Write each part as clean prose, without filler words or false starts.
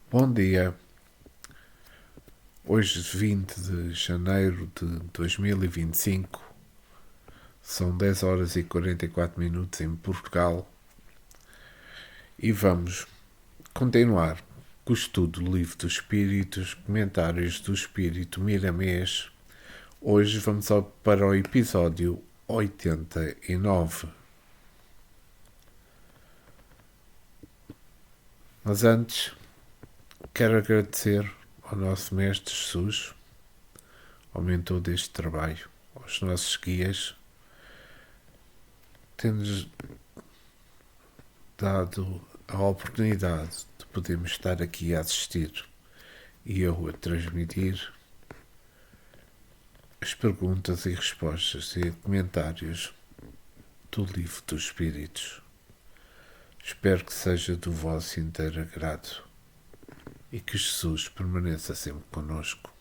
Bom dia, hoje 20 de janeiro de 2025, são 10 horas e 44 minutos em Portugal e vamos continuar com o estudo do Livro dos Espíritos, Comentários do Espírito Miramês. Hoje vamos para o episódio 89. Mas antes, quero agradecer ao nosso Mestre Jesus, ao mentor deste trabalho, aos nossos guias, tendo-nos dado a oportunidade de podermos estar aqui a assistir e eu a transmitir as perguntas e respostas e comentários do Livro dos Espíritos. Espero que seja do vosso inteiro agrado e que Jesus permaneça sempre conosco.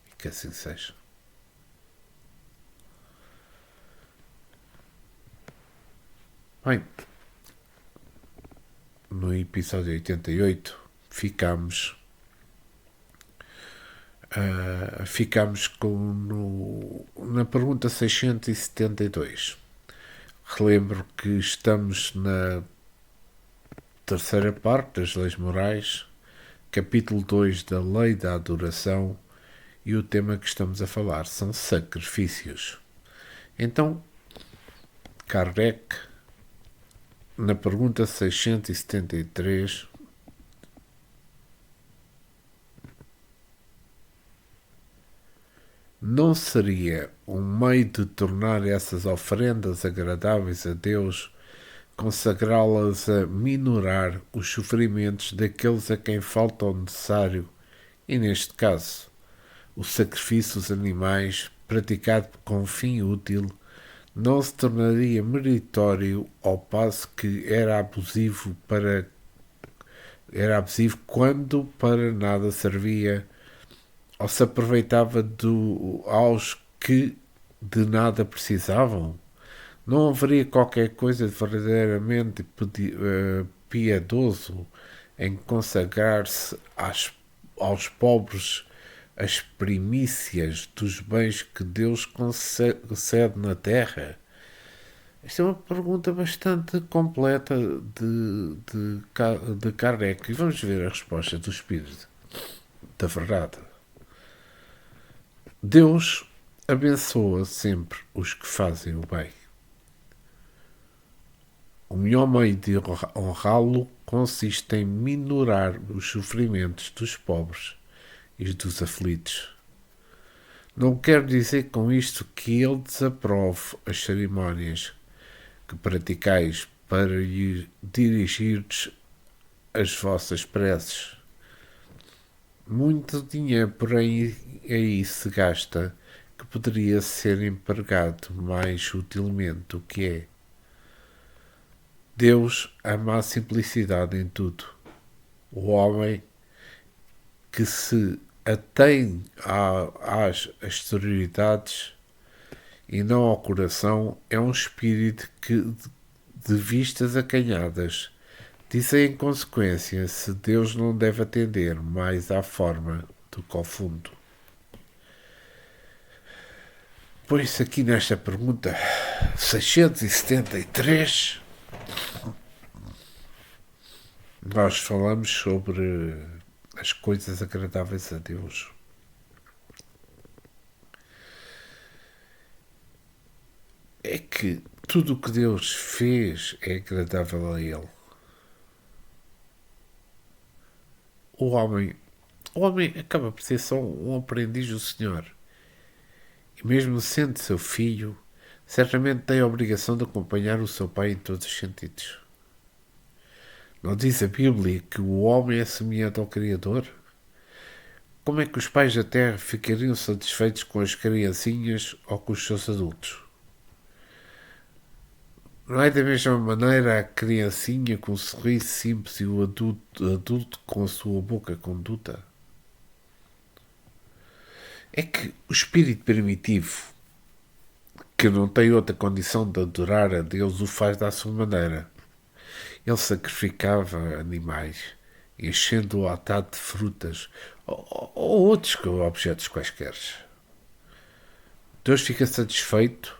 E que assim seja. Bem, no episódio 88 ficamos na pergunta 672. Relembro que estamos na terceira parte das leis morais, capítulo 2 da lei da adoração, e o tema que estamos a falar são sacrifícios. Então, Kardec, na pergunta 673, não seria um meio de tornar essas oferendas agradáveis a Deus, consagrá-las a minorar os sofrimentos daqueles a quem falta o necessário, e neste caso, o sacrifício dos animais, praticado com fim útil, não se tornaria meritório ao passo que era abusivo quando para nada servia ou se aproveitava aos que de nada precisavam? Não haveria qualquer coisa de verdadeiramente piedoso em consagrar-se aos pobres as primícias dos bens que Deus concede na terra? Esta é uma pergunta bastante completa de Kardec. E vamos ver a resposta do Espírito da Verdade. Deus abençoa sempre os que fazem o bem. O melhor meio de honrá-lo consiste em minorar os sofrimentos dos pobres e dos aflitos. Não quero dizer com isto que ele desaprove as cerimónias que praticais para dirigir-vos as vossas preces. Muito dinheiro, porém, aí se gasta, que poderia ser empregado mais utilmente, o que é. Deus ama a simplicidade em tudo. O homem que se atém às exterioridades e não ao coração é um espírito que, de vistas acanhadas, diz em consequência se Deus não deve atender mais à forma do que ao fundo. Pois aqui nesta pergunta 673 nós falamos sobre as coisas agradáveis a Deus. É que tudo o que Deus fez é agradável a Ele. O homem acaba por ser só um aprendiz do Senhor. E mesmo sendo seu filho, certamente tem a obrigação de acompanhar o seu pai em todos os sentidos. Não diz a Bíblia que o homem é semelhante ao Criador? Como é que os pais da terra ficariam satisfeitos com as criancinhas ou com os seus adultos? Não é da mesma maneira a criancinha com um sorriso simples e o adulto com a sua boca conduta? É que o espírito primitivo, que não tem outra condição de adorar a Deus, o faz da sua maneira. Ele sacrificava animais enchendo o altar de frutas ou outros objetos quaisquer. Deus fica satisfeito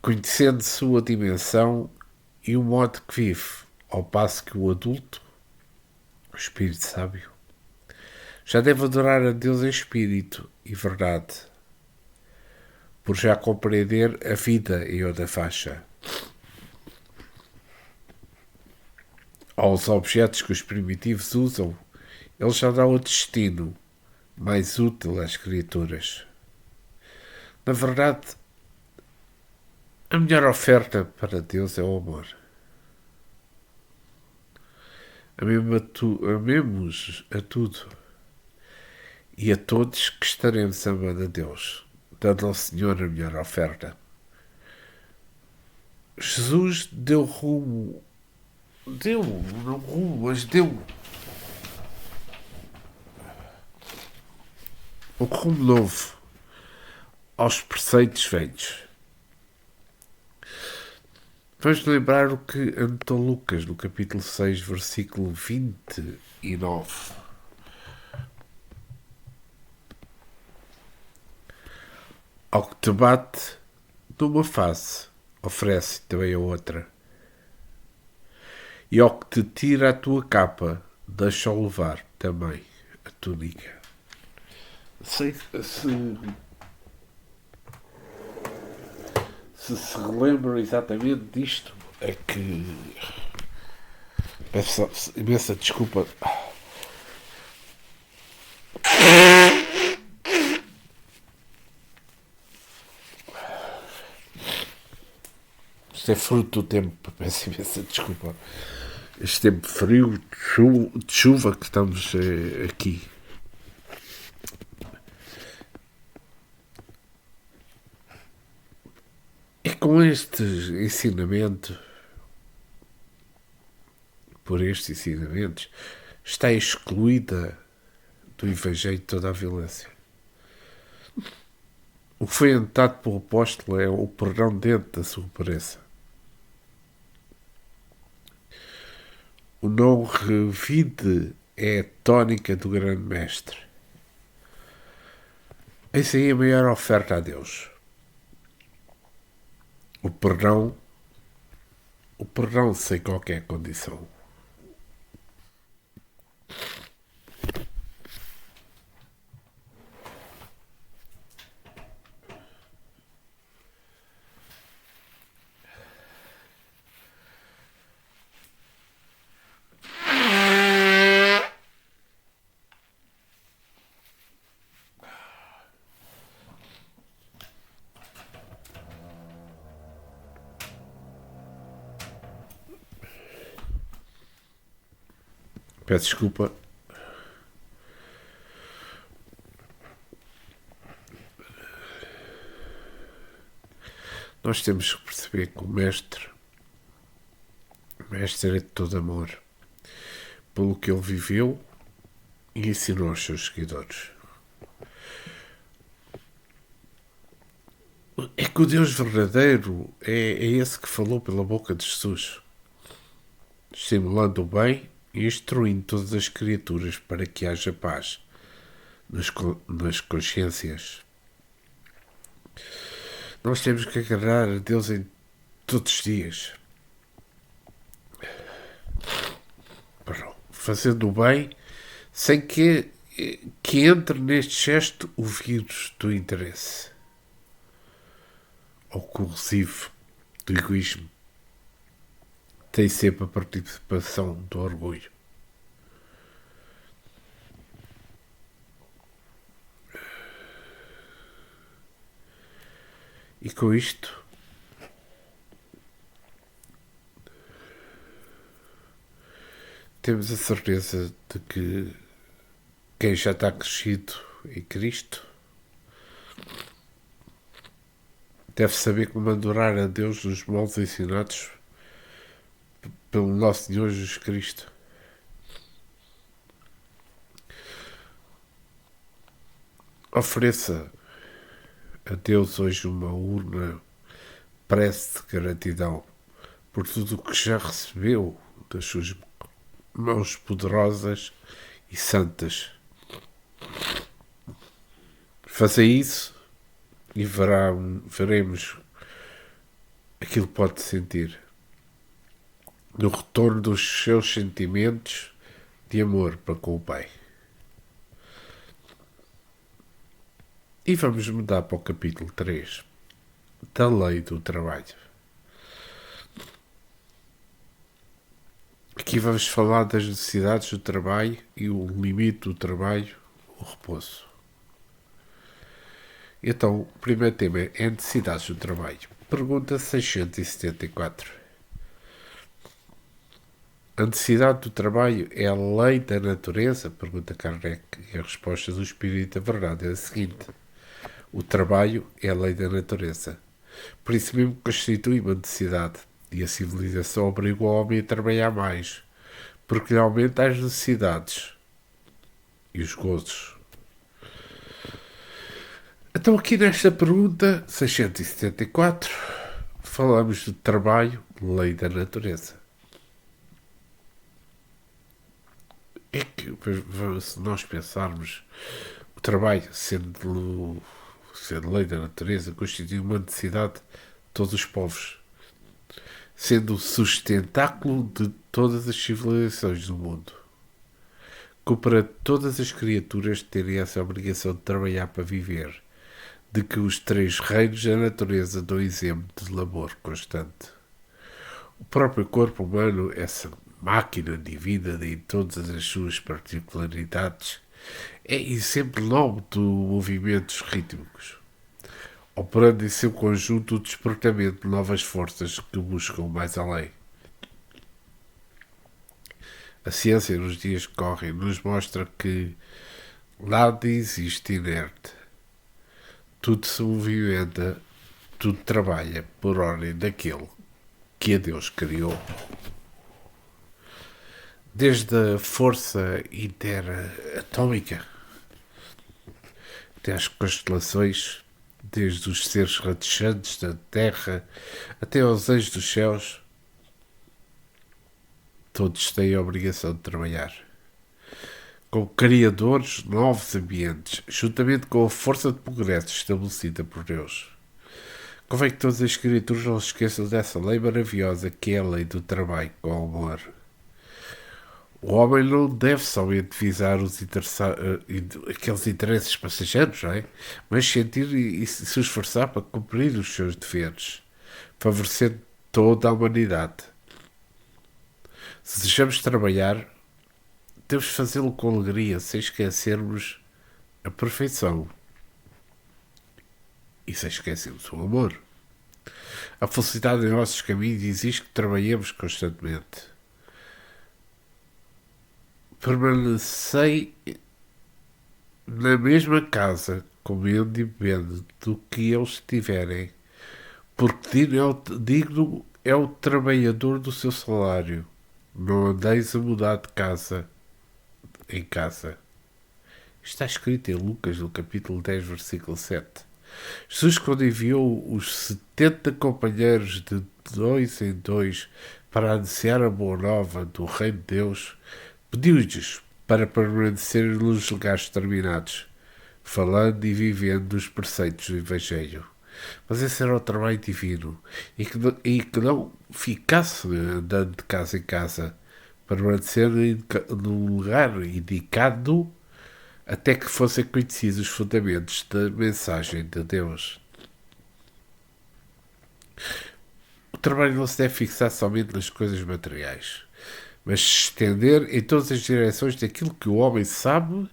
conhecendo sua dimensão e o modo que vive, ao passo que o adulto, o espírito sábio, já deve adorar a Deus em espírito e verdade, por já compreender a vida em outra faixa. Aos objetos que os primitivos usam, ele já dá o destino mais útil às criaturas. Na verdade, a melhor oferta para Deus é o amor. Amemos a tudo e a todos que estaremos amando a Deus, dando ao Senhor a melhor oferta. Jesus deu rumo, não rumo, mas deu um rumo novo aos preceitos velhos. Vamos lembrar o que anotou Lucas no capítulo 6, versículo 29. Ao que te bate numa face, oferece também a outra. E ao que te tira a tua capa, deixa-o levar também a túnica. Se se relembram exatamente disto, é que peço imensa desculpa. Isto é fruto do tempo, peço imensa desculpa. Este tempo frio, de chuva que estamos aqui. E com este ensinamento, por estes ensinamentos, está excluída do Evangelho toda a violência. O que foi anotado pelo apóstolo é o perdão dentro da sua pureza. O não revide é a tónica do grande mestre. Essa aí é a maior oferta a Deus. O perdão sem qualquer condição. Peço desculpa. Nós temos que perceber que o mestre é de todo amor, pelo que ele viveu e ensinou aos seus seguidores. É que o Deus verdadeiro é esse que falou pela boca de Jesus, estimulando o bem e instruindo todas as criaturas para que haja paz nas consciências. Nós temos que agradar a Deus em todos os dias, fazendo o bem sem que entre neste gesto o vírus do interesse ou corrosivo do egoísmo. Tem sempre a participação do orgulho. E com isto, temos a certeza de que quem já está crescido em Cristo deve saber como adorar a Deus nos moldes ensinados pelo nosso Senhor Jesus Cristo. Ofereça a Deus hoje uma urna prece de gratidão por tudo o que já recebeu das suas mãos poderosas e santas. Fazei isso e veremos aquilo que pode sentir. No retorno dos seus sentimentos de amor para com o Pai. E vamos mudar para o capítulo 3 da Lei do Trabalho. Aqui vamos falar das necessidades do trabalho e o limite do trabalho, o repouso. Então, o primeiro tema é necessidades do trabalho. Pergunta 674. A necessidade do trabalho é a lei da natureza? Pergunta Kardec. E a resposta do Espírito da Verdade é a seguinte. O trabalho é a lei da natureza. Por isso mesmo constitui uma necessidade. E a civilização obriga o homem a trabalhar mais, porque lhe aumenta as necessidades e os gozos. Então aqui nesta pergunta 674 falamos de trabalho, lei da natureza. É que se nós pensarmos o trabalho sendo lei da natureza constitui uma necessidade de todos os povos, sendo o sustentáculo de todas as civilizações do mundo. Para todas as criaturas terem essa obrigação de trabalhar para viver, de que os três reinos da natureza dão exemplo de labor constante. O próprio corpo humano, essa máquina divina em todas as suas particularidades, é exemplo nobre de movimentos rítmicos, operando em seu conjunto o despertamento de novas forças que buscam mais além. A ciência nos dias que correm nos mostra que nada existe inerte. Tudo se movimenta, tudo trabalha por ordem daquele que a Deus criou. Desde a força interatómica até as constelações, desde os seres ratejantes da terra até aos anjos dos céus, todos têm a obrigação de trabalhar. Como criadores de novos ambientes, juntamente com a força de progresso estabelecida por Deus. Convém que todas as criaturas não se esqueçam dessa lei maravilhosa que é a lei do trabalho com amor. O homem não deve somente visar aqueles interesses passageiros, não é? Mas sentir e se esforçar para cumprir os seus deveres, favorecendo toda a humanidade. Se desejamos trabalhar, temos de fazê-lo com alegria, sem esquecermos a perfeição e sem esquecermos o amor. A felicidade em nossos caminhos exige que trabalhemos constantemente. Permanecei na mesma casa, comendo e bebendo do que eles tiverem, porque digno é o trabalhador do seu salário. Não andeis a mudar de casa em casa. Está escrito em Lucas, no capítulo 10, versículo 7. Jesus, quando enviou os 70 companheiros de 2 em 2 para anunciar a boa nova do Reino de Deus, pediu-lhes para permanecerem nos lugares determinados, falando e vivendo os preceitos do Evangelho. Mas esse era o trabalho divino, e que não ficasse andando de casa em casa, permanecer no lugar indicado até que fossem conhecidos os fundamentos da mensagem de Deus. O trabalho não se deve fixar somente nas coisas materiais, mas se estender em todas as direções daquilo que o homem sabe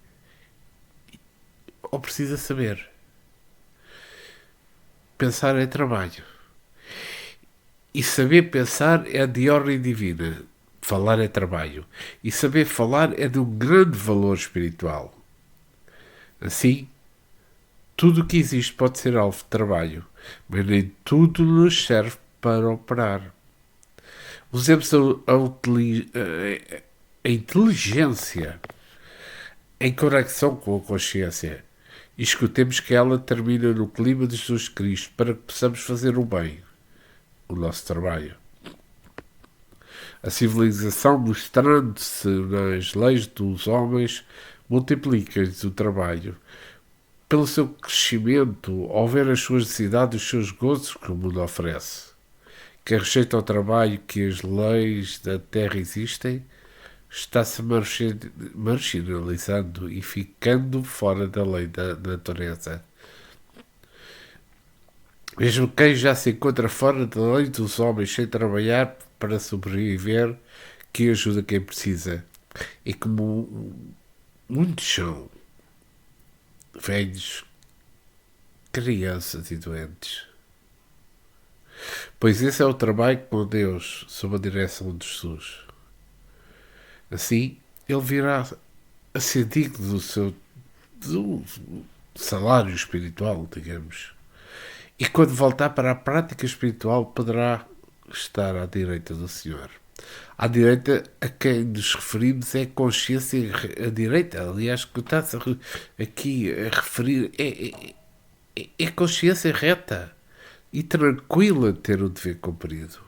ou precisa saber. Pensar é trabalho. E saber pensar é de ordem divina. Falar é trabalho. E saber falar é de um grande valor espiritual. Assim, tudo o que existe pode ser alvo de trabalho, mas nem tudo nos serve para operar. Usemos a inteligência em conexão com a consciência e escutemos que ela termina no clima de Jesus Cristo para que possamos fazer o bem, o nosso trabalho. A civilização, mostrando-se nas leis dos homens, multiplica-lhes o trabalho. Pelo seu crescimento, ao ver as suas necessidades e os seus gozos que o mundo oferece. Quem rejeita o trabalho que as leis da terra existem, está-se marginalizando e ficando fora da lei da natureza. Mesmo quem já se encontra fora da lei dos homens sem trabalhar para sobreviver, que ajuda quem precisa. E como muitos são velhos, crianças e doentes. Pois esse é o trabalho com Deus, sob a direção de Jesus. Assim, ele virá a ser digno do salário espiritual, digamos. E quando voltar para a prática espiritual, poderá estar à direita do Senhor. À direita a quem nos referimos é a consciência, a direita, aliás, que está-se aqui a referir, é consciência reta e tranquila de ter o dever cumprido.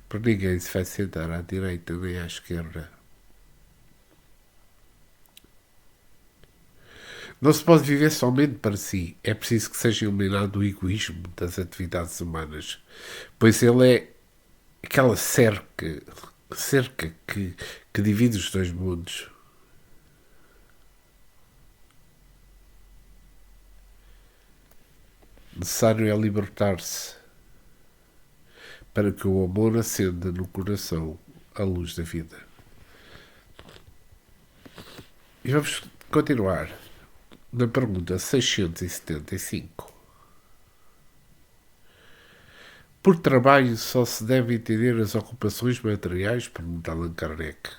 Por ninguém se vai sentar à direita nem à esquerda. Não se pode viver somente para si. É preciso que seja eliminado o egoísmo das atividades humanas, pois ele é aquela cerca que divide os dois mundos. Necessário é libertar-se para que o amor acenda no coração a luz da vida. E vamos continuar na pergunta 675. Por trabalho só se deve entender as ocupações materiais, pergunta Allan Kardec.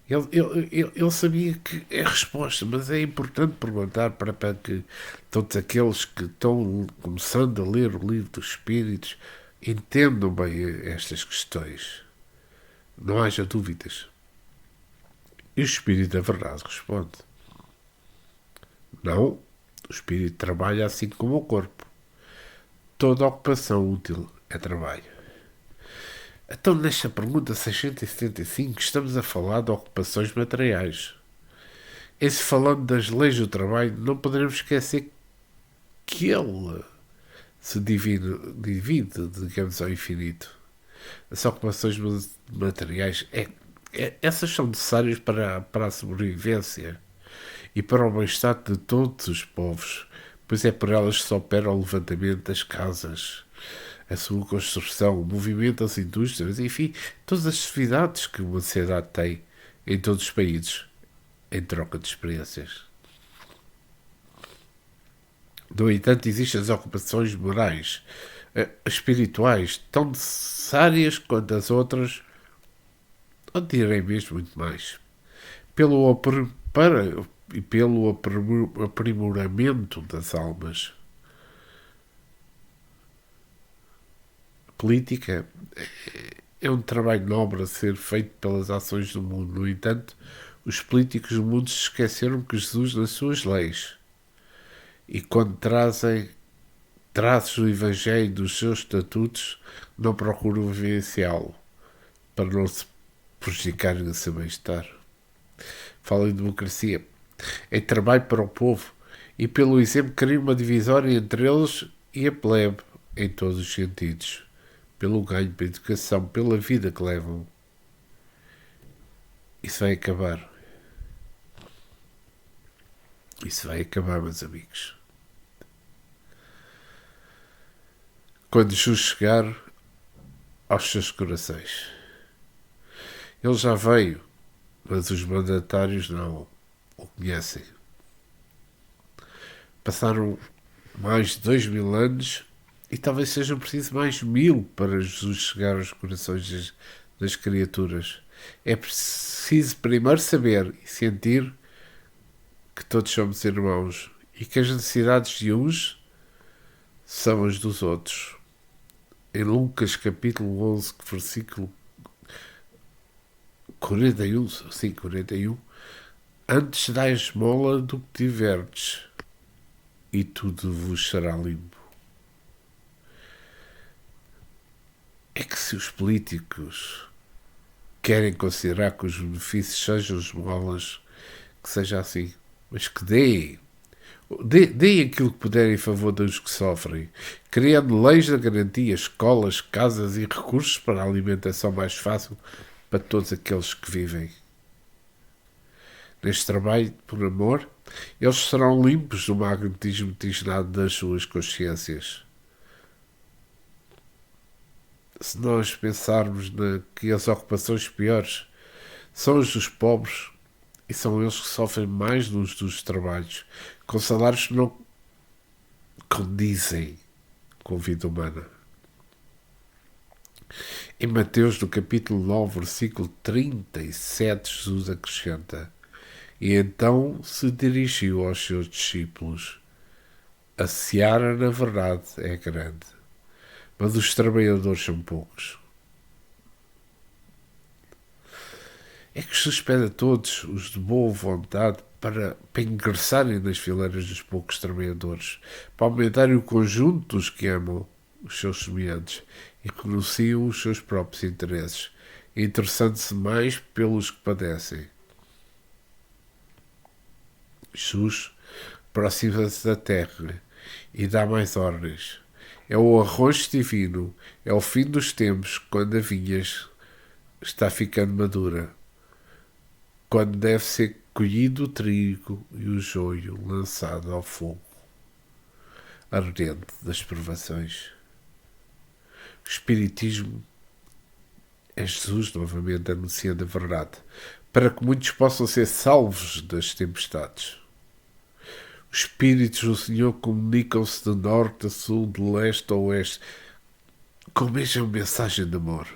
Ele sabia que é a resposta, mas é importante perguntar para que todos aqueles que estão começando a ler o livro dos Espíritos entendam bem estas questões. Não haja dúvidas. E o Espírito da Verdade responde: não, o Espírito trabalha assim como o corpo. Toda ocupação útil é trabalho. Então, nesta pergunta 675, estamos a falar de ocupações materiais. E se falando das leis do trabalho, não poderemos esquecer que ele se divide, digamos, ao infinito. As ocupações materiais, essas são necessárias para a sobrevivência e para o bem-estar de todos os povos, pois é por elas que se opera o levantamento das casas, a sua construção, o movimento das indústrias, enfim, todas as atividades que uma sociedade tem em todos os países, em troca de experiências. No entanto, existem as ocupações morais, espirituais, tão necessárias quanto as outras, ou direi mesmo muito mais, pelo aprimoramento das almas. Política é um trabalho nobre a ser feito pelas ações do mundo. No entanto, os políticos do mundo se esqueceram que Jesus, nas suas leis, e quando trazem traços do Evangelho dos seus estatutos, não procuram vivenciá-lo para não se prejudicarem do seu bem-estar. Fala em democracia, em trabalho para o povo, e pelo exemplo criam uma divisória entre eles e a plebe, em todos os sentidos, pelo ganho, pela educação, pela vida que levam. Isso vai acabar. Isso vai acabar, meus amigos. Quando Jesus chegar aos seus corações. Ele já veio, mas os mandatários não o conhecem. Passaram mais de 2000 anos e talvez sejam preciso mais 1000 para Jesus chegar aos corações das criaturas. É preciso primeiro saber e sentir que todos somos irmãos e que as necessidades de uns são as dos outros. Em Lucas capítulo 11, versículo 41, sim, 41, antes dai esmola do que tiverdes, e tudo vos será limpo. É que se se os políticos querem considerar que os benefícios sejam esmolas, que seja assim, mas que deem aquilo que puderem em favor dos que sofrem, criando leis de garantia, escolas, casas e recursos para a alimentação mais fácil para todos aqueles que vivem neste trabalho por amor. Eles serão limpos do magnetismo tisnado das suas consciências. Se nós pensarmos que as ocupações piores são as dos pobres, e são eles que sofrem mais nos dos trabalhos, com salários que não condizem com a vida humana. Em Mateus, no capítulo 9, versículo 37, Jesus acrescenta: E então se dirigiu aos seus discípulos: A seara, na verdade, é grande, mas os trabalhadores são poucos. É que Jesus pede a todos os de boa vontade para ingressarem nas fileiras dos poucos trabalhadores, para aumentarem o conjunto dos que amam os seus semelhantes e renunciam os seus próprios interesses, interessando-se mais pelos que padecem. Jesus aproxima-se da terra e dá mais ordens. É o arroz divino, é o fim dos tempos, quando a vinha está ficando madura, quando deve ser colhido o trigo e o joio lançado ao fogo ardente das provações. O Espiritismo é Jesus novamente anunciando a verdade, para que muitos possam ser salvos das tempestades. Os Espíritos do Senhor comunicam-se de norte a sul, de leste a oeste, com a mesma mensagem de amor.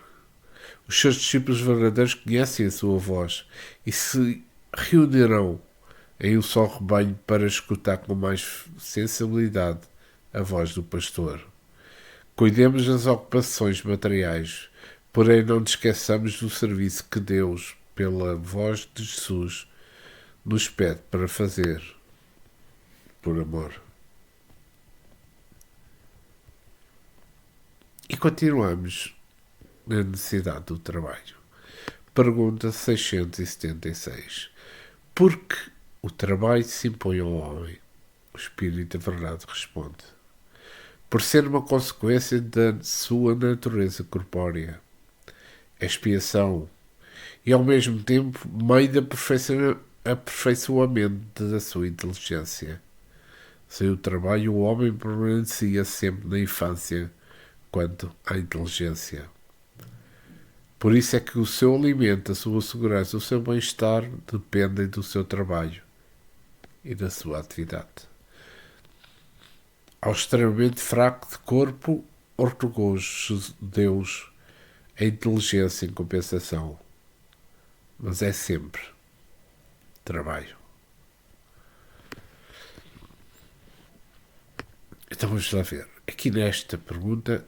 Os seus discípulos verdadeiros conhecem a sua voz e se reunirão em um só rebanho para escutar com mais sensibilidade a voz do pastor. Cuidemos das ocupações materiais, porém não nos esqueçamos do serviço que Deus, pela voz de Jesus, nos pede para fazer por amor. E continuamos na necessidade do trabalho. Pergunta 676. Por que o trabalho se impõe ao homem? O Espírito da Verdade responde: por ser uma consequência da sua natureza corpórea, expiação e ao mesmo tempo meio de aperfeiçoamento da sua inteligência. Sem o trabalho, o homem permanecia sempre na infância quanto à inteligência. Por isso é que o seu alimento, a sua segurança, o seu bem-estar dependem do seu trabalho e da sua atividade. Ao extremamente fraco de corpo, ortogou Deus a inteligência em compensação, mas é sempre trabalho. Então vamos lá ver. Aqui nesta pergunta,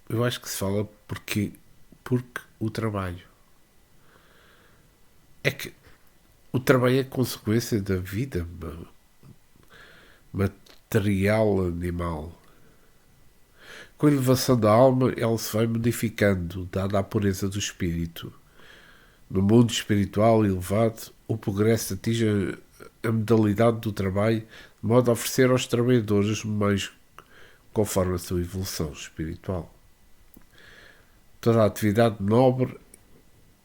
eu acho que se fala porque o trabalho. É que o trabalho é consequência da vida material animal. Com a elevação da alma, ela se vai modificando, dada a pureza do espírito. No mundo espiritual elevado, o progresso atinge a modalidade do trabalho, de modo a oferecer aos trabalhadores os meios conforme a sua evolução espiritual. Toda a atividade nobre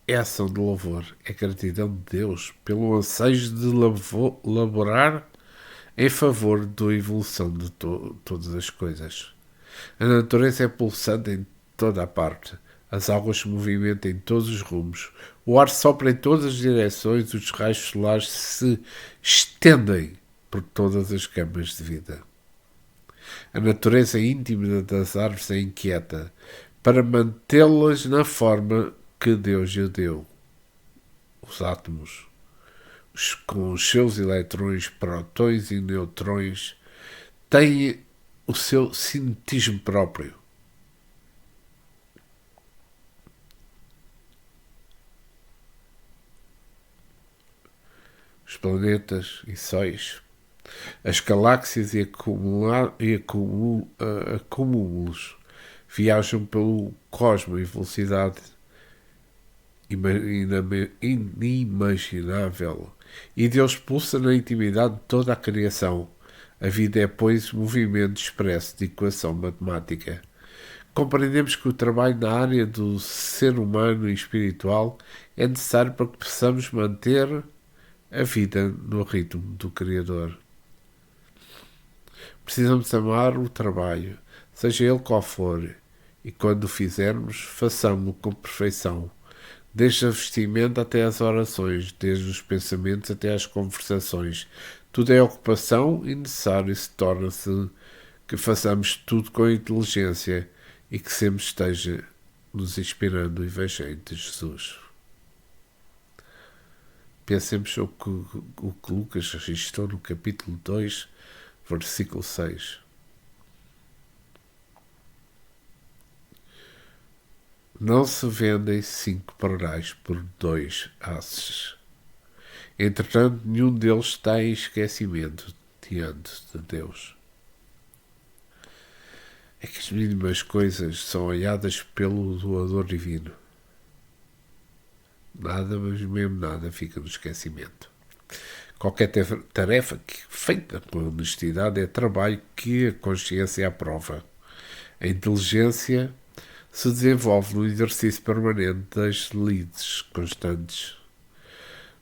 é ação de louvor, é gratidão de Deus pelo anseio de laborar em favor da evolução de todas as coisas. A natureza é pulsante em toda a parte, as águas se movimentam em todos os rumos, o ar sopra em todas as direções, os raios solares se estendem por todas as camas de vida. A natureza íntima das árvores é inquieta para mantê-las na forma que Deus lhe deu. Os átomos, com os seus eletrões, prótons e neutrões, têm o seu cinetismo próprio. Os planetas e sóis, as galáxias e acúmulos Viajam pelo cosmos em velocidade inimaginável. E Deus pulsa na intimidade de toda a criação. A vida é, pois, movimento expresso de equação matemática. Compreendemos que o trabalho na área do ser humano e espiritual é necessário para que possamos manter a vida no ritmo do Criador. Precisamos amar o trabalho, seja ele qual for, e quando o fizermos, façamo-lo com perfeição, desde a vestimenta até as orações, desde os pensamentos até as conversações. Tudo é ocupação e necessário se torna-se que façamos tudo com inteligência e que sempre esteja nos inspirando o Evangelho de Jesus. Pensemos o que Lucas registrou no capítulo 2, versículo 6. Não se vendem 5 pardais por 2 asses. Entretanto, nenhum deles está em esquecimento diante de Deus. É que as mínimas coisas são olhadas pelo doador divino. Nada, mas mesmo nada, fica no esquecimento. Qualquer tarefa feita com honestidade é trabalho que a consciência aprova. A inteligência se desenvolve no exercício permanente das lides constantes.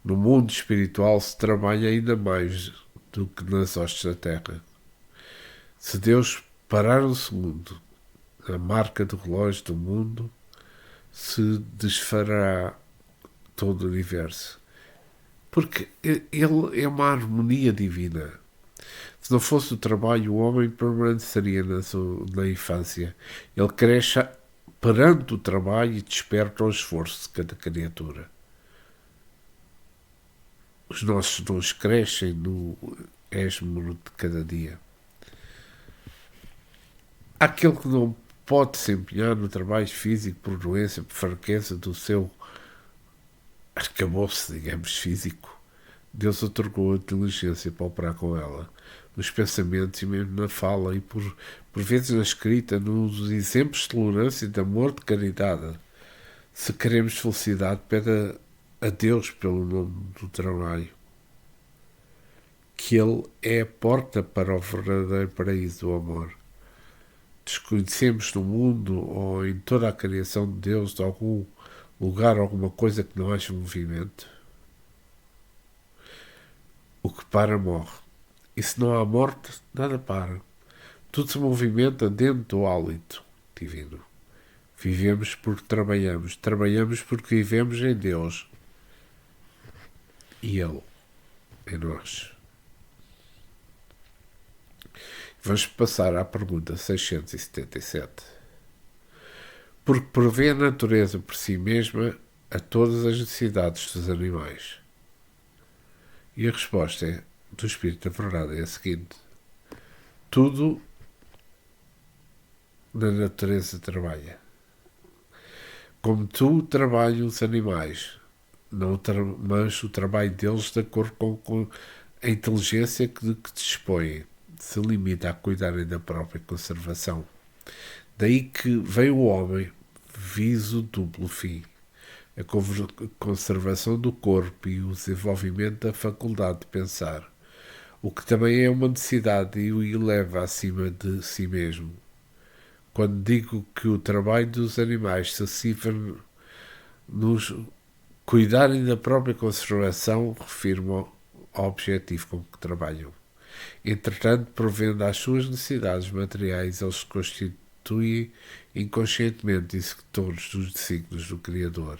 No mundo espiritual se trabalha ainda mais do que nas hostes da terra. Se Deus parar um segundo, a marca do relógio do mundo se desfará todo o universo. Porque ele é uma harmonia divina. Se não fosse o trabalho, o homem permaneceria na infância. Ele cresce perante o trabalho e desperta o esforço de cada criatura. Os nossos dons crescem no esmero de cada dia. Aquele que não pode se empenhar no trabalho físico por doença, por fraqueza do seu arcabouço, digamos, físico, Deus otorgou a inteligência para operar com ela, nos pensamentos e mesmo na fala, e por vezes na escrita, nos exemplos de tolerância, de amor, de caridade. Se queremos felicidade, pede a Deus pelo nome do trabalho, que Ele é a porta para o verdadeiro paraíso do amor. Desconhecemos no mundo ou em toda a criação de Deus de algum lugar, alguma coisa que não haja movimento? O que para morre. E se não há morte, nada para. Tudo se movimenta dentro do hálito divino. Vivemos porque trabalhamos. Trabalhamos porque vivemos em Deus. E Ele em nós. Vamos passar à pergunta 677. Porque provê a natureza por si mesma a todas as necessidades dos animais. E a resposta do Espírito da Verdade é a seguinte: tudo na natureza trabalha. Como tu trabalhas os animais, mas o trabalho deles de acordo com a inteligência de que dispõem, se limita a cuidarem da própria conservação. Daí que veio o homem, visa o duplo fim: a conservação do corpo e o desenvolvimento da faculdade de pensar, o que também é uma necessidade e o eleva acima de si mesmo. Quando digo que o trabalho dos animais se cifra nos cuidarem da própria conservação, refiro-me ao objetivo com que trabalham. Entretanto, provendo às suas necessidades materiais, eles se constituem inconscientemente executores dos desígnios do Criador.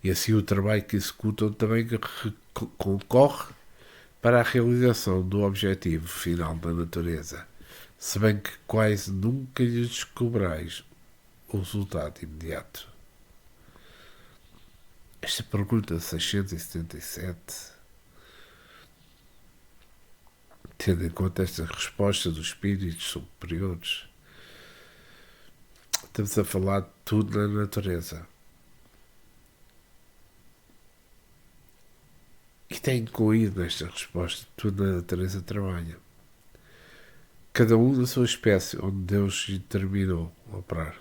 E assim o trabalho que executam também concorre para a realização do objetivo final da natureza, se bem que quase nunca lhes descobrais o resultado imediato. Esta pergunta 677, tendo em conta esta resposta dos espíritos superiores, estamos a falar de tudo na natureza. E tem incluído nesta resposta tudo na natureza trabalha. Cada um na sua espécie, onde Deus determinou operar.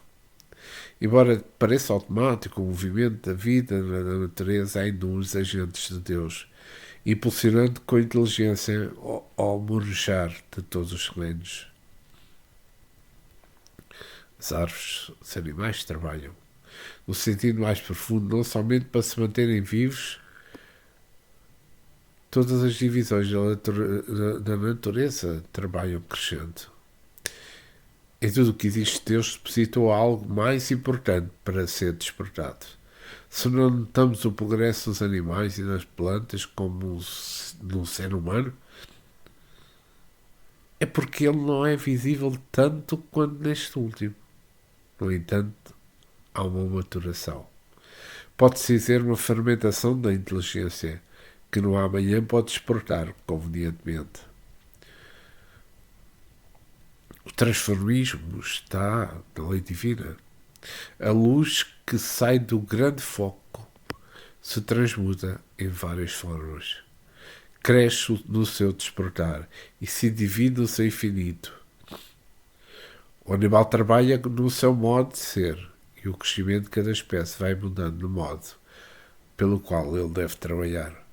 Embora pareça automático o movimento da vida na natureza, há inúmeros agentes de Deus, impulsionando com inteligência ao morejar de todos os reinos. As árvores, os animais trabalham, no sentido mais profundo, não somente para se manterem vivos. Todas as divisões da natureza trabalham crescendo. Em tudo o que existe, Deus depositou algo mais importante para ser despertado. Se não notamos o progresso dos animais e das plantas como no ser humano, é porque ele não é visível tanto quanto neste último. No entanto, há uma maturação. Pode-se dizer uma fermentação da inteligência, que no amanhã pode despertar convenientemente. O transformismo está na lei divina. A luz que sai do grande foco se transmuta em várias formas. Cresce no seu despertar e se divide no seu infinito. O animal trabalha no seu modo de ser e o crescimento de cada espécie vai mudando no modo pelo qual ele deve trabalhar.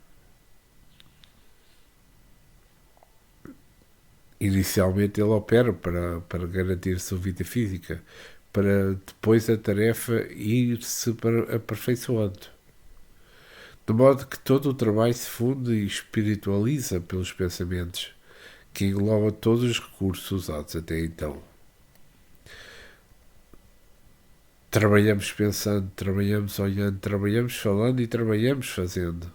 Inicialmente ele opera para garantir a sua vida física, para depois a tarefa ir-se aperfeiçoando. De modo que todo o trabalho se funde e espiritualiza pelos pensamentos, que engloba todos os recursos usados até então. Trabalhamos pensando, trabalhamos olhando, trabalhamos falando e trabalhamos fazendo.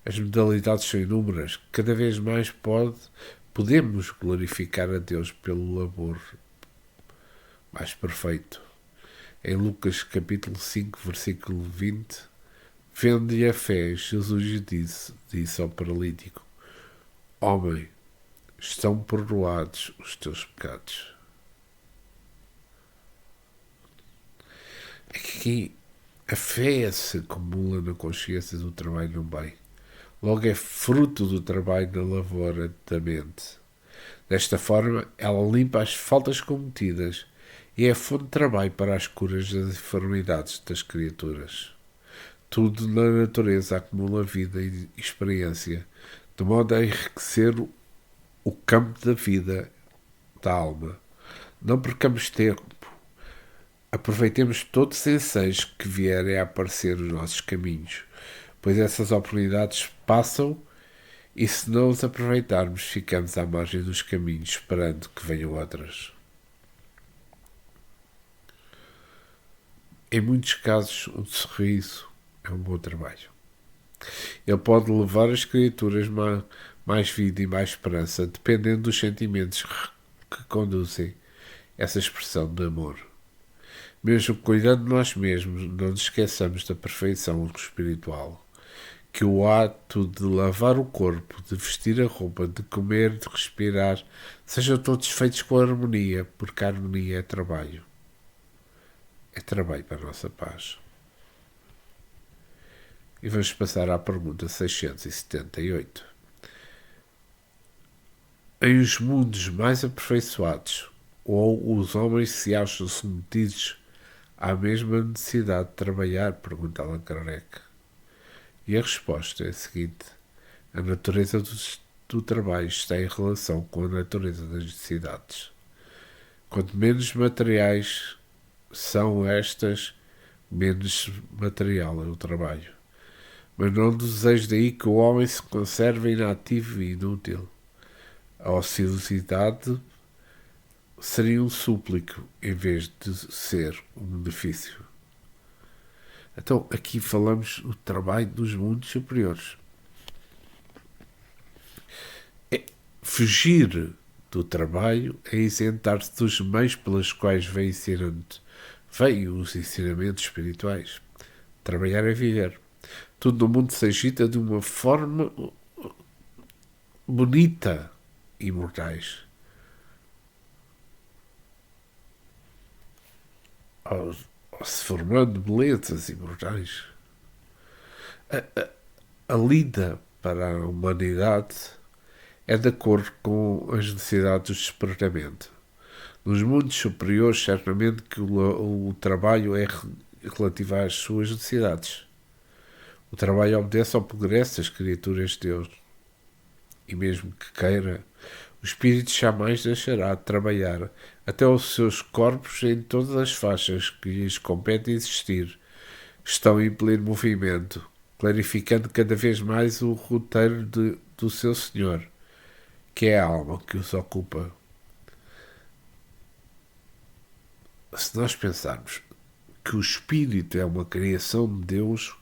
As modalidades são inúmeras. Cada vez mais podemos glorificar a Deus pelo labor mais perfeito. Em Lucas capítulo 5, versículo 20, vendo-lhe a fé, Jesus disse ao paralítico: Homem, estão perdoados os teus pecados. Aqui a fé se acumula na consciência do trabalho no bem. Logo é fruto do trabalho na lavoura da mente. Desta forma, ela limpa as faltas cometidas e é fonte de trabalho para as curas das enfermidades das criaturas. Tudo na natureza acumula vida e experiência, de modo a enriquecer o campo da vida da alma. Não percamos tempo. Aproveitemos todos os enseios que vierem a aparecer nos nossos caminhos, pois essas oportunidades passam e se não os aproveitarmos, ficamos à margem dos caminhos esperando que venham outras. Em muitos casos, um sorriso é um bom trabalho. Ele pode levar as criaturas mais vida e mais esperança, dependendo dos sentimentos que conduzem essa expressão de amor. Mesmo cuidando de nós mesmos, não nos esqueçamos da perfeição espiritual, que o ato de lavar o corpo, de vestir a roupa, de comer, de respirar, sejam todos feitos com harmonia, porque a harmonia é trabalho. É trabalho para a nossa paz. E vamos passar à pergunta 678. Em os mundos mais aperfeiçoados, ou os homens se acham submetidos à mesma necessidade de trabalhar? Pergunta Allan Kardec. E a resposta é a seguinte: a natureza do trabalho está em relação com a natureza das necessidades. Quanto menos materiais são estas, menos material é o trabalho. Mas não desejo daí que o homem se conserve inativo e inútil. A ociosidade seria um súplico em vez de ser um benefício. Então, aqui falamos do trabalho dos mundos superiores. Fugir do trabalho é isentar-se dos meios pelos quais veio os ensinamentos espirituais. Trabalhar é viver. Tudo no mundo se agita de uma forma bonita e mortais. Se formando belezas imortais. A lida para a humanidade é de acordo com as necessidades do despertamento. Nos mundos superiores, certamente que o trabalho é relativo às suas necessidades. O trabalho obedece ao progresso das criaturas de Deus. E mesmo que queira, o espírito jamais deixará de trabalhar até os seus corpos em todas as faixas que lhes compete existir estão em pleno movimento, clarificando cada vez mais o roteiro do seu Senhor, que é a alma que os ocupa. Se nós pensarmos que o espírito é uma criação de Deus,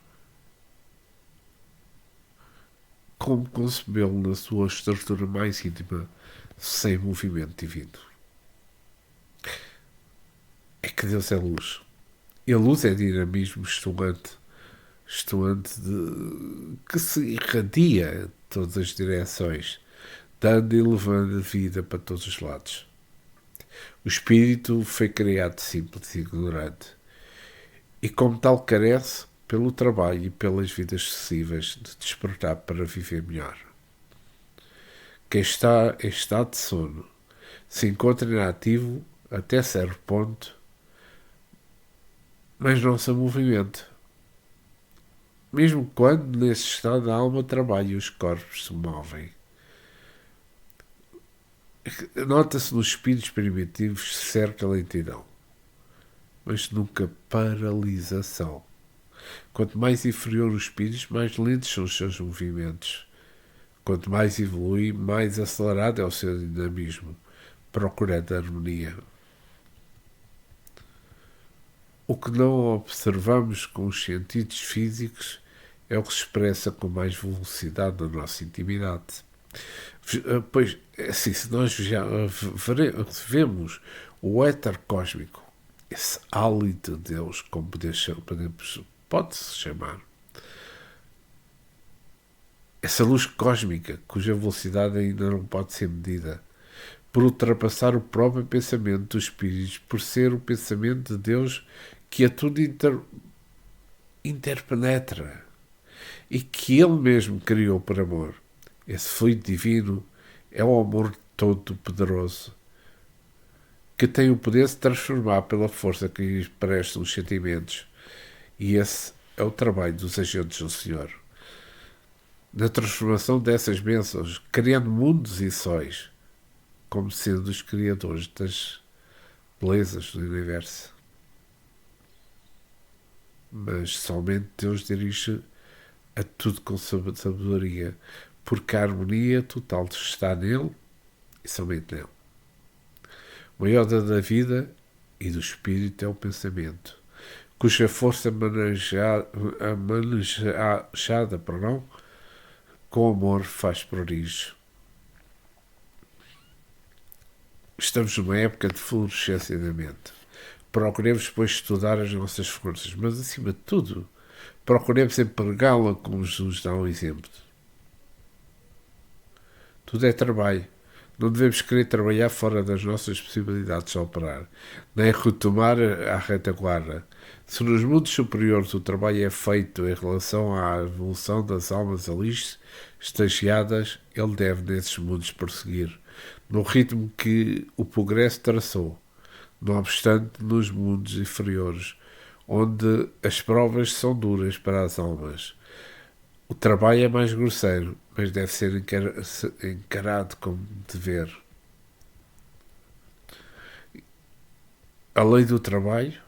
como concebê-lo na sua estrutura mais íntima, sem movimento divino? É que Deus é luz. E a luz é dinamismo estuante que se irradia em todas as direções, dando e levando a vida para todos os lados. O espírito foi criado simples e ignorante, e como tal carece, pelo trabalho e pelas vidas sucessivas, de despertar para viver melhor. Quem está em estado de sono se encontra inativo até certo ponto, mas não se movimenta. Mesmo quando, nesse estado, a alma trabalha e os corpos se movem. Nota-se nos espíritos primitivos certa lentidão, mas nunca paralisação. Quanto mais inferior o espírito, mais lentos são os seus movimentos. Quanto mais evolui, mais acelerado é o seu dinamismo, procurando a harmonia. O que não observamos com os sentidos físicos é o que se expressa com mais velocidade na nossa intimidade. Pois, assim, se nós vemos o éter cósmico, esse hálito de Deus, como pode-se chamar, essa luz cósmica, cuja velocidade ainda não pode ser medida, por ultrapassar o próprio pensamento dos espíritos, por ser o pensamento de Deus que a tudo interpenetra e que Ele mesmo criou por amor. Esse fluido divino é o amor todo-poderoso, que tem o poder de se transformar pela força que lhe prestam os sentimentos. E esse é o trabalho dos agentes do Senhor. Na transformação dessas bênçãos, criando mundos e sóis, como sendo os criadores das belezas do universo. Mas somente Deus dirige a tudo com sabedoria, porque a harmonia total está nele e somente nele. O maior da vida e do espírito é o pensamento, cuja força manejada com amor faz prodígio. Estamos numa época de florescência da mente. Procuremos, pois, estudar as nossas forças, mas, acima de tudo, procuremos empregá-la como Jesus dá um exemplo. Tudo é trabalho. Não devemos querer trabalhar fora das nossas possibilidades de operar, nem retomar a retaguarda. Se nos mundos superiores o trabalho é feito em relação à evolução das almas ali estagiadas, ele deve nesses mundos prosseguir, no ritmo que o progresso traçou. Não obstante, nos mundos inferiores, onde as provas são duras para as almas, o trabalho é mais grosseiro, mas deve ser encarado como dever. A lei do trabalho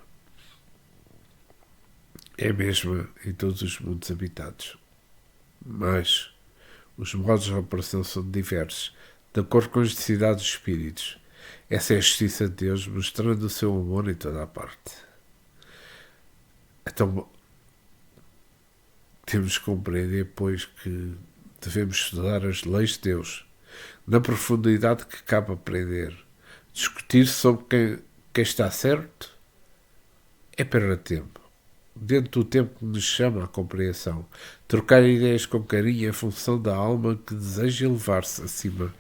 é a mesma em todos os mundos habitados, mas os modos de operação são diversos, de acordo com as necessidades dos espíritos. Essa é a justiça de Deus, mostrando o seu amor em toda a parte. Então, temos que compreender, pois, que devemos estudar as leis de Deus, na profundidade que cabe aprender. Discutir sobre quem está certo é perder tempo, dentro do tempo que nos chama à compreensão. Trocar ideias com carinho em função da alma que deseja elevar-se acima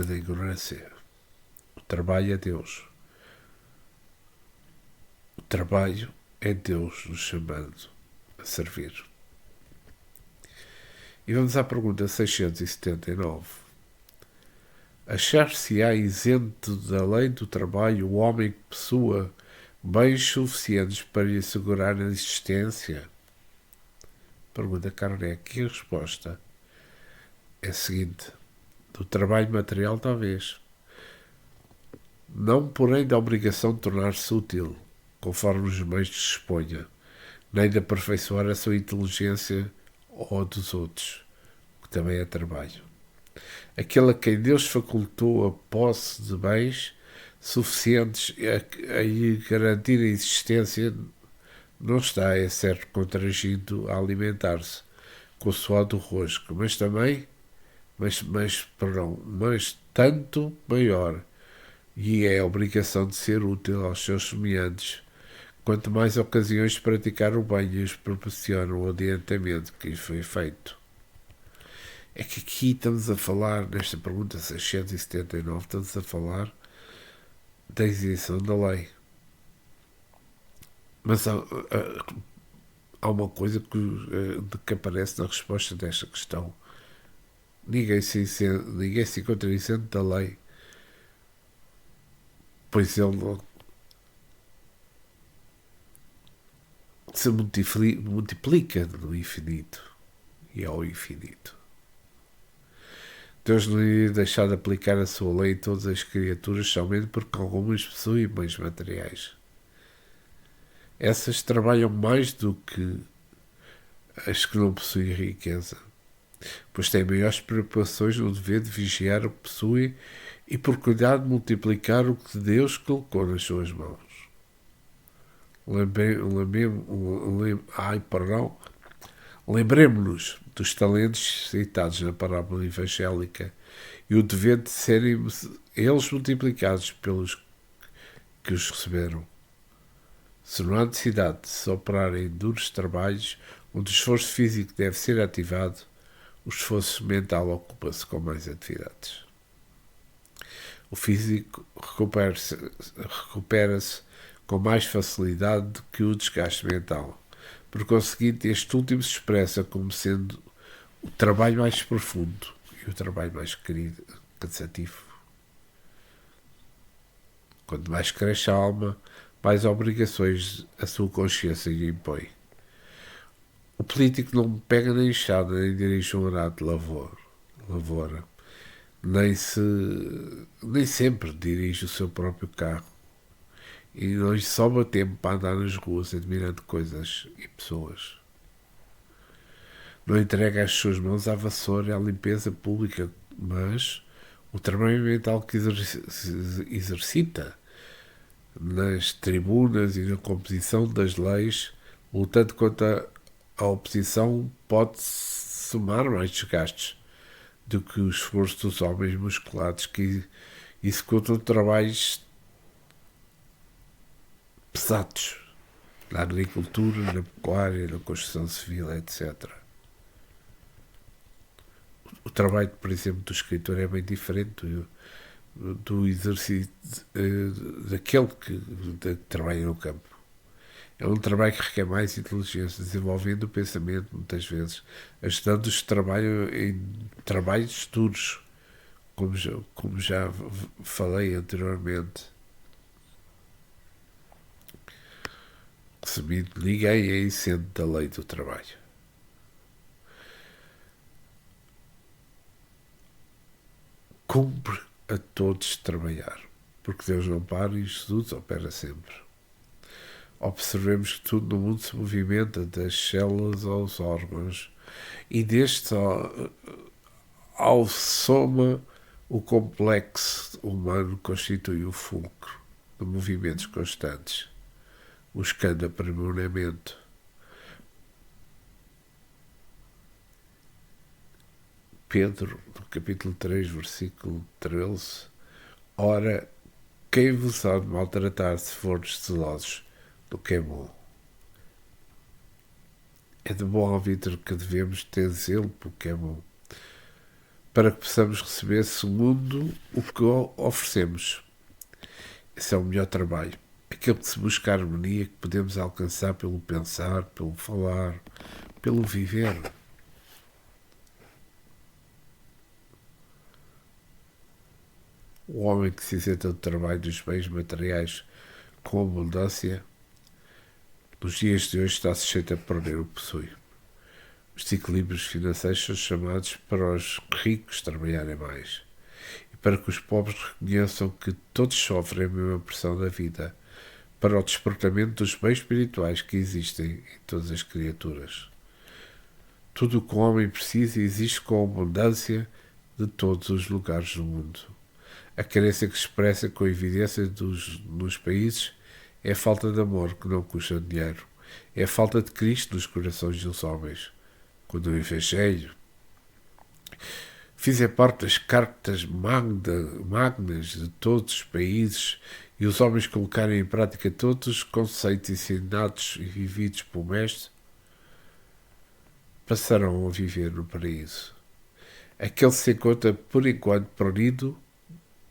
da ignorância. O trabalho é Deus. O trabalho é Deus nos chamando a servir. E vamos à pergunta 679. Achar-se-á isento da lei do trabalho o homem que possua bens suficientes para lhe assegurar a existência? Pergunta Kardec. E a resposta é a seguinte: do trabalho material, talvez. Não, porém, da obrigação de tornar-se útil, conforme os meios disponha, nem de aperfeiçoar a sua inteligência ou a dos outros, que também é trabalho. Aquele a quem Deus facultou a posse de bens suficientes a lhe garantir a existência não está, é certo, contragindo a alimentar-se com o suor do rosto, mas também, mas tanto maior, e é a obrigação de ser útil aos seus semelhantes, quanto mais ocasiões de praticar o bem lhes proporcionam o adiantamento que lhes foi feito. É que aqui estamos a falar, nesta pergunta 679, estamos a falar da isenção da lei. Mas há uma coisa que aparece na resposta desta questão. Ninguém se encontra isento da lei, pois ele se multiplica no infinito e ao infinito. Deus não iria deixar de aplicar a sua lei a todas as criaturas somente porque algumas possuem bens materiais. Essas trabalham mais do que as que não possuem riqueza, pois têm maiores preocupações no dever de vigiar o que possuem e por cuidar de multiplicar o que Deus colocou nas suas mãos. Lembremos-nos dos talentos citados na parábola evangélica e o dever de serem eles multiplicados pelos que os receberam. Se não há necessidade de se operar em duros trabalhos, onde o esforço físico deve ser ativado, o esforço mental ocupa-se com mais atividades. O físico recupera-se com mais facilidade do que o desgaste mental. Por conseguinte, este último se expressa como sendo o trabalho mais profundo e o trabalho mais cansativo. Quanto mais cresce a alma, mais obrigações a sua consciência lhe impõe. O político não pega na enxada nem dirige um arado de lavoura. Nem sempre dirige o seu próprio carro. E não lhe sobra tempo para andar nas ruas admirando coisas e pessoas. Não entrega as suas mãos à vassoura e à limpeza pública, mas o trabalho mental que exercita nas tribunas e na composição das leis, lutando contra a oposição, pode somar mais desgastes do que o esforço dos homens musculados que executam trabalhos pesados na agricultura, na pecuária, na construção civil, etc. O trabalho, por exemplo, do escritor é bem diferente do exercício daquele que trabalha no campo. É um trabalho que requer mais inteligência, desenvolvendo o pensamento, muitas vezes, ajudando-os que trabalham em trabalhos duros, como já falei anteriormente. Resumindo, ninguém é isento da lei do trabalho. Cumpre a todos trabalhar, porque Deus não para e Jesus opera sempre. Observemos que tudo no mundo se movimenta, das células aos órgãos, e deste ao soma o complexo humano constitui o fulcro de movimentos constantes, buscando aprimoramento. Pedro, no capítulo 3, versículo 13, ora, quem vos há de maltratar se fordes zelosos do que é bom? É de bom alvitre que devemos ter zelo pelo que é bom, para que possamos receber segundo o que oferecemos. Esse é o melhor trabalho. Aquele que se busca a harmonia que podemos alcançar pelo pensar, pelo falar, pelo viver. o homem que se isenta do trabalho dos bens materiais com abundância, nos dias de hoje está sujeito a perder o que possui. Os desequilíbrios financeiros são chamados para os ricos trabalharem mais e para que os pobres reconheçam que todos sofrem a mesma pressão da vida, para o despertamento dos bens espirituais que existem em todas as criaturas. Tudo o que o homem precisa existe com abundância de todos os lugares do mundo. A carência que se expressa com evidência nos países é a falta de amor que não custa dinheiro. É a falta de Cristo nos corações dos homens. Quando o Evangelho fizer parte das cartas magnas de todos os países e os homens colocarem em prática todos os conceitos ensinados e vividos pelo Mestre, passarão a viver no paraíso. Aquele que se encontra por enquanto perdido,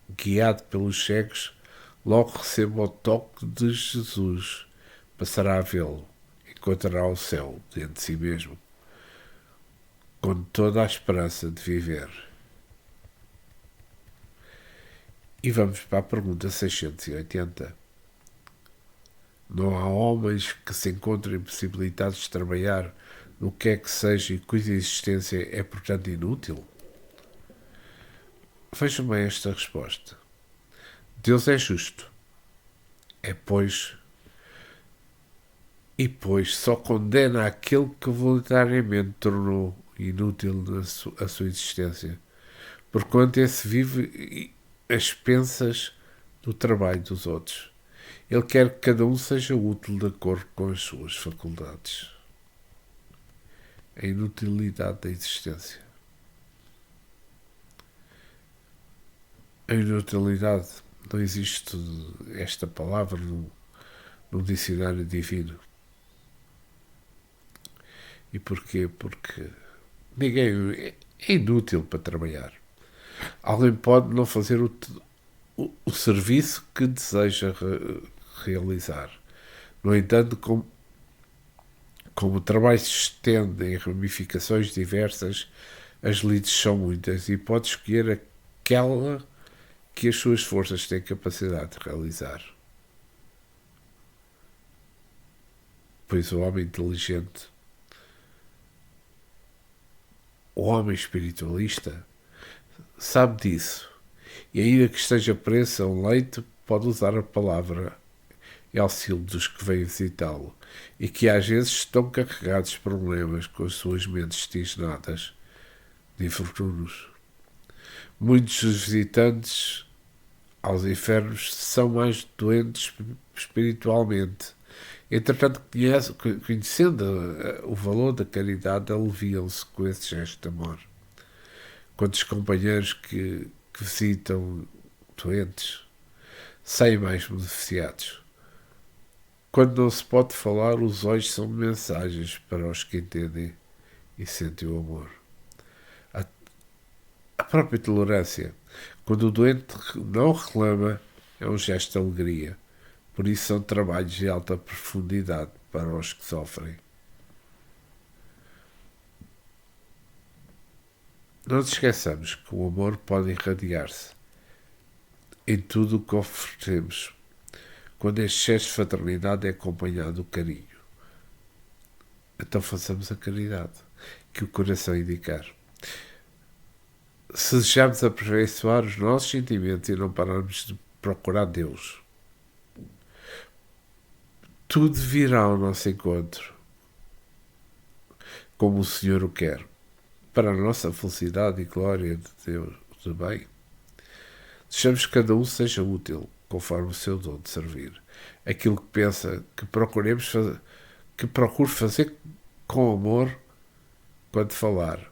guiado pelos cegos, logo recebe o toque de Jesus, passará a vê-lo, encontrará o céu dentro de si mesmo, com toda a esperança de viver. E vamos para a pergunta 680. Não há homens que se encontrem impossibilitados de trabalhar no que é que seja e cuja existência é, portanto, inútil? Vejam bem esta resposta. Deus é justo. Pois só condena aquele que voluntariamente tornou inútil a sua existência, porquanto esse vive às expensas do trabalho dos outros. Ele quer que cada um seja útil de acordo com as suas faculdades. A inutilidade da existência. A inutilidade, não existe esta palavra no dicionário divino. E porquê? Porque ninguém é inútil para trabalhar. Alguém pode não fazer o serviço que deseja realizar. No entanto, como o trabalho se estende em ramificações diversas, as lides são muitas e pode escolher aquela que as suas forças têm capacidade de realizar. Pois o homem inteligente, o homem espiritualista, sabe disso, e ainda que esteja preso a um leito, pode usar a palavra em auxílio dos que vêm visitá-lo, e que às vezes estão carregados de problemas com as suas mentes tisnadas de infortúnios. Muitos dos visitantes aos infernos são mais doentes espiritualmente. Entretanto, conhecendo o valor da caridade, aliviam-se com esse gesto de amor. Quantos companheiros que visitam doentes saem mais beneficiados. Quando não se pode falar, os olhos são mensagens para os que entendem e sentem o amor. A própria tolerância, quando o doente não reclama, é um gesto de alegria. Por isso são trabalhos de alta profundidade para os que sofrem. Não nos esqueçamos que o amor pode irradiar-se em tudo o que oferecemos, quando este gesto de fraternidade é acompanhado do carinho. Então façamos a caridade que o coração indicar. Se desejamos aperfeiçoar os nossos sentimentos e não pararmos de procurar Deus, tudo virá ao nosso encontro, como o Senhor o quer, para a nossa felicidade e glória de Deus, de bem. Deixamos que cada um seja útil, conforme o seu dom de servir. Aquilo que pensa que procuremos fazer, que procure fazer com amor quando falar,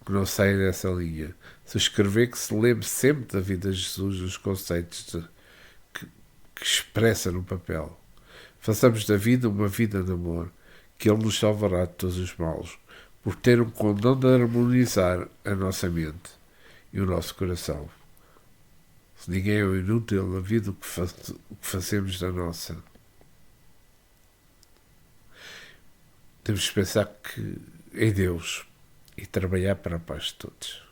que não saia dessa linha. Se escrever, que se lembre sempre da vida de Jesus, dos conceitos que expressa no papel. Façamos da vida uma vida de amor, que Ele nos salvará de todos os males, por ter um condão de harmonizar a nossa mente e o nosso coração. Se ninguém é inútil na vida, o que fazemos da nossa. Temos de pensar que em Deus e trabalhar para a paz de todos.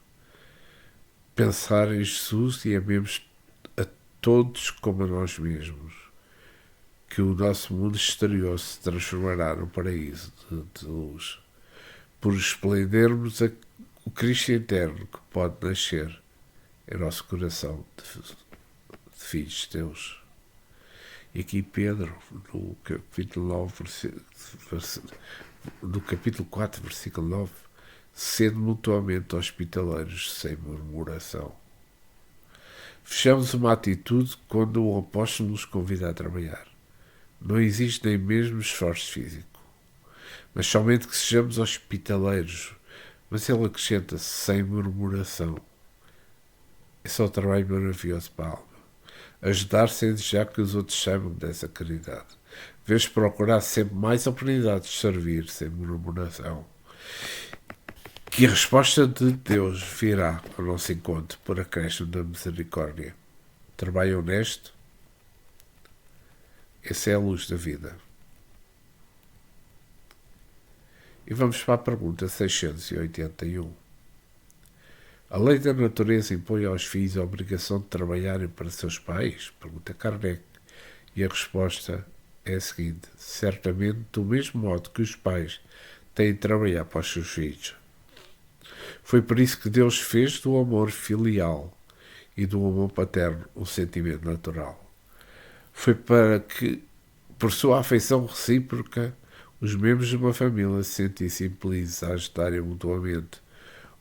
Pensar em Jesus e amemos todos como a nós mesmos, que o nosso mundo exterior se transformará num paraíso de luz, por esplendermos o Cristo interno que pode nascer em nosso coração de filhos de Deus. E aqui Pedro, no capítulo 9, no capítulo 4, versículo 9, sendo mutuamente hospitaleiros sem murmuração. Fechamos uma atitude quando o apóstolo nos convida a trabalhar. Não existe nem mesmo esforço físico, mas somente que sejamos hospitaleiros. Mas ele acrescenta sem murmuração. Esse é o trabalho maravilhoso para a alma. Ajudar sem desejar que os outros saibam dessa caridade. Vês procurar sempre mais oportunidades de servir sem murmuração. Que a resposta de Deus virá ao nosso encontro por acréscimo da misericórdia. Trabalho honesto. Essa é a luz da vida. E vamos para a pergunta 681. A lei da natureza impõe aos filhos a obrigação de trabalharem para seus pais? Pergunta Kardec. E a resposta é a seguinte: certamente, do mesmo modo que os pais têm de trabalhar para os seus filhos. Foi por isso que Deus fez do amor filial e do amor paterno um sentimento natural. Foi para que, por sua afeição recíproca, os membros de uma família se sentissem felizes a ajudarem mutuamente,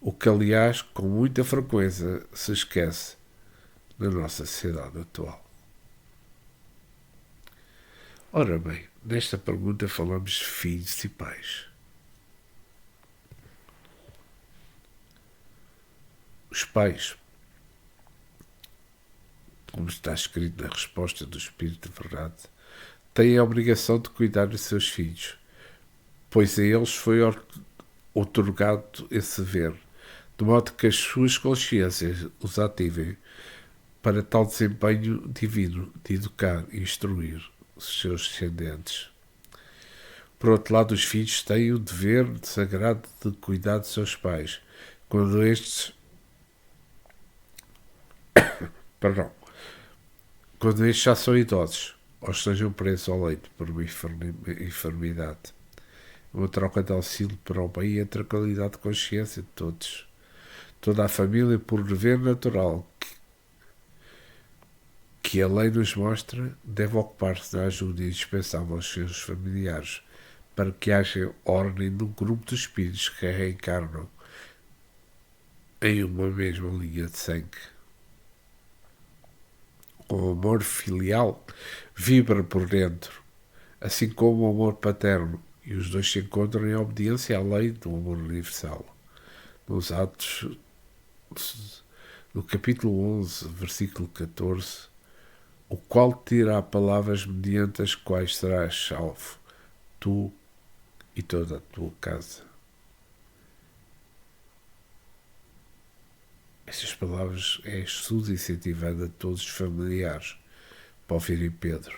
o que, aliás, com muita frequência se esquece na nossa sociedade atual. Ora bem, nesta pergunta falamos de filhos e pais. Os pais, como está escrito na resposta do Espírito de Verdade, têm a obrigação de cuidar dos seus filhos, pois a eles foi outorgado esse dever, de modo que as suas consciências os ativem para tal desempenho divino de educar e instruir os seus descendentes. Por outro lado, os filhos têm o dever sagrado de cuidar de seus pais, quando estes já são idosos ou estejam presos ao leito por uma enfermidade. Uma troca de auxílio para o bem entre a qualidade de consciência de todos. Toda a família, por dever natural que a lei nos mostra, deve ocupar-se da ajuda indispensável aos seus familiares, para que haja ordem no grupo de espíritos que reencarnam em uma mesma linha de sangue. O amor filial vibra por dentro, assim como o amor paterno, e os dois se encontram em obediência à lei do amor universal. Nos Atos, no capítulo 11, versículo 14, o qual te dirá palavras mediante as quais serás salvo, tu e toda a tua casa. Estas palavras é Jesus incentivando a todos os familiares para ouvirem Pedro,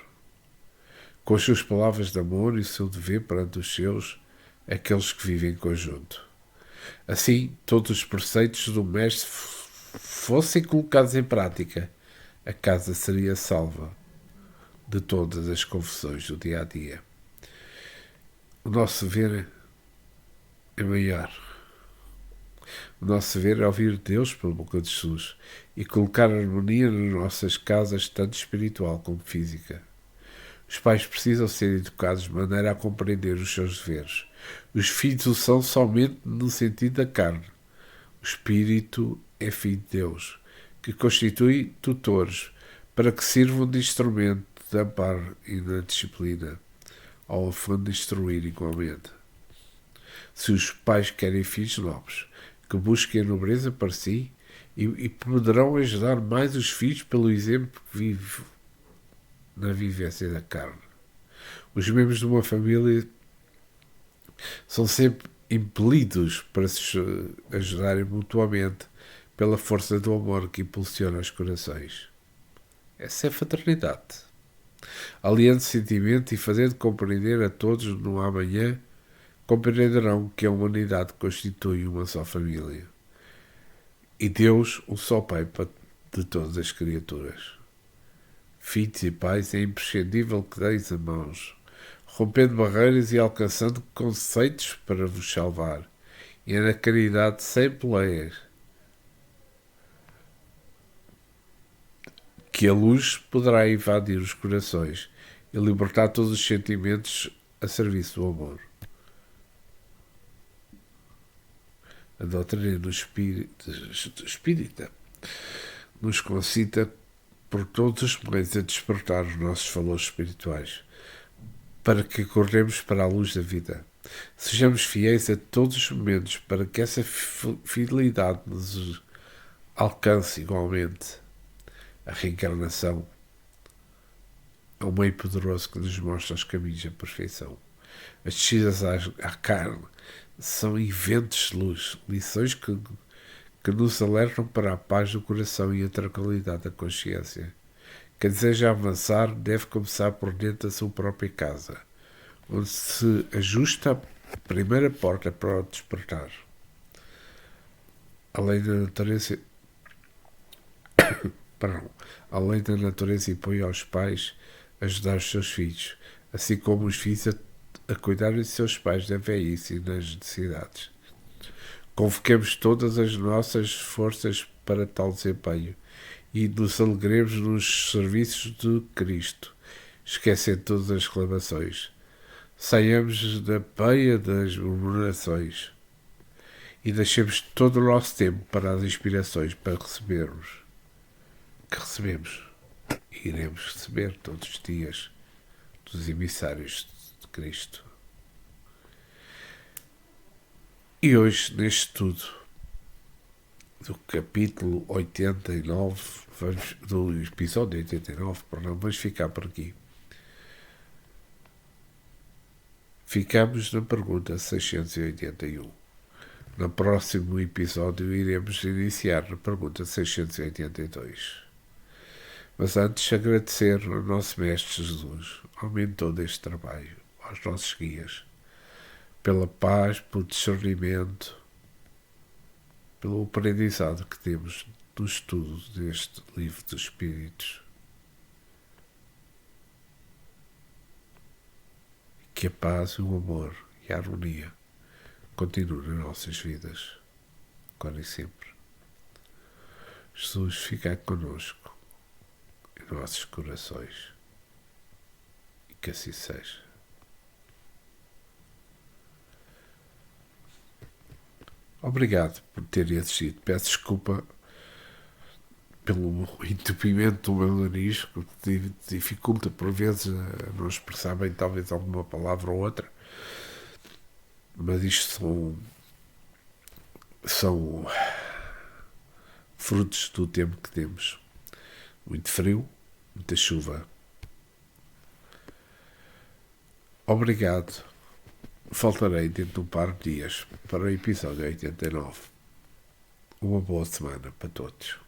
com as suas palavras de amor e o seu dever perante os seus, aqueles que vivem em conjunto. Assim, todos os preceitos do Mestre fossem colocados em prática, a casa seria salva de todas as confusões do dia a dia. O nosso dever é maior. O nosso dever é ouvir Deus pela boca de Jesus e colocar harmonia nas nossas casas, tanto espiritual como física. Os pais precisam ser educados de maneira a compreender os seus deveres. Os filhos o são somente no sentido da carne. O Espírito é Filho de Deus, que constitui tutores para que sirvam de instrumento de amparo e de disciplina, ao fim de instruir igualmente. Se os pais querem filhos novos, que busquem a nobreza para si e poderão ajudar mais os filhos pelo exemplo que vive na vivência da carne. Os membros de uma família são sempre impelidos para se ajudarem mutuamente pela força do amor que impulsiona os corações. Essa é a fraternidade. Aliando sentimento e fazendo compreender a todos no amanhã, compreenderão que a humanidade constitui uma só família e Deus um só Pai de todas as criaturas. Filhos e pais, é imprescindível que deis a mãos, rompendo barreiras e alcançando conceitos para vos salvar. E é na caridade sem peleias que a luz poderá invadir os corações e libertar todos os sentimentos a serviço do amor. A doutrina do espírita nos concita por todos os meios a despertar os nossos valores espirituais, para que acordemos para a luz da vida. Sejamos fiéis a todos os momentos para que essa fidelidade nos alcance igualmente. A reencarnação é um meio poderoso que nos mostra os caminhos da perfeição. As descidas à carne são eventos de luz, lições que nos alertam para a paz do coração e a tranquilidade da consciência. Quem deseja avançar deve começar por dentro da sua própria casa, onde se ajusta a primeira porta para o despertar. Além da natureza, impõe aos pais ajudar os seus filhos, assim como os filhos a cuidarem de seus pais na velhice e nas necessidades. Convoquemos todas as nossas forças para tal desempenho e nos alegremos nos serviços de Cristo, esquecendo todas as reclamações. Saiamos da peia das murmurações e deixemos todo o nosso tempo para as inspirações para recebemos e iremos receber todos os dias dos emissários de Cristo. E hoje, neste estudo do capítulo 89, do episódio 89, vamos ficar por aqui. Ficamos na pergunta 681. No próximo episódio iremos iniciar na pergunta 682. Mas antes agradecer ao nosso Mestre Jesus, ao mentor deste trabalho, aos nossos guias, pela paz, pelo discernimento, pelo aprendizado que temos do estudo deste livro dos Espíritos. Que a paz, o amor e a harmonia continuem nas nossas vidas, agora e sempre. Jesus fica connosco em nossos corações e que assim seja. Obrigado por terem assistido. Peço desculpa pelo entupimento do meu nariz, que dificulta por vezes a não expressar bem talvez alguma palavra ou outra, mas isto são frutos do tempo que temos. Muito frio, muita chuva. Obrigado. Voltarei dentro de um par de dias para o episódio 89. Uma boa semana para todos.